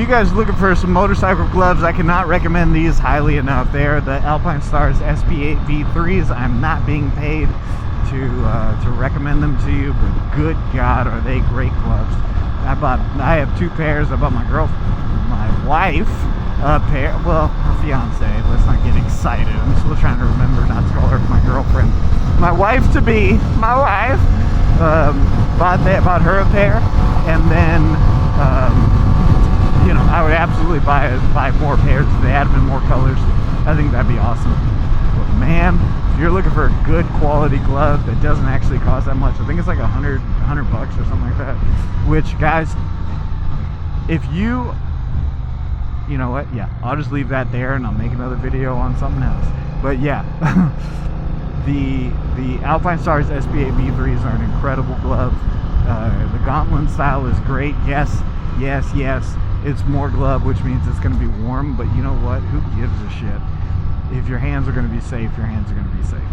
you guys are looking for some motorcycle gloves, I cannot recommend these highly enough. They're the Alpinestars SP8-V3s. I'm not being paid to recommend them to you, but good God, are they great gloves. I have 2 pairs. I bought my wife a pair, well, her fiance, let's not get excited. I'm still trying to remember not to call her my girlfriend. My wife to be, bought her a pair, and then, you know, I would absolutely buy more pairs if they had them in more colors. I think that'd be awesome. But man, if you're looking for a good quality glove that doesn't actually cost that much, I think it's like $100 bucks or something like that. Which, guys, if you know what? Yeah, I'll just leave that there and I'll make another video on something else. But yeah, the Alpinestars SP8-V3s are an incredible glove. The gauntlet style is great. Yes, it's more glove, which means it's going to be warm. But you know what? Who gives a shit? If your hands are going to be safe, your hands are going to be safe.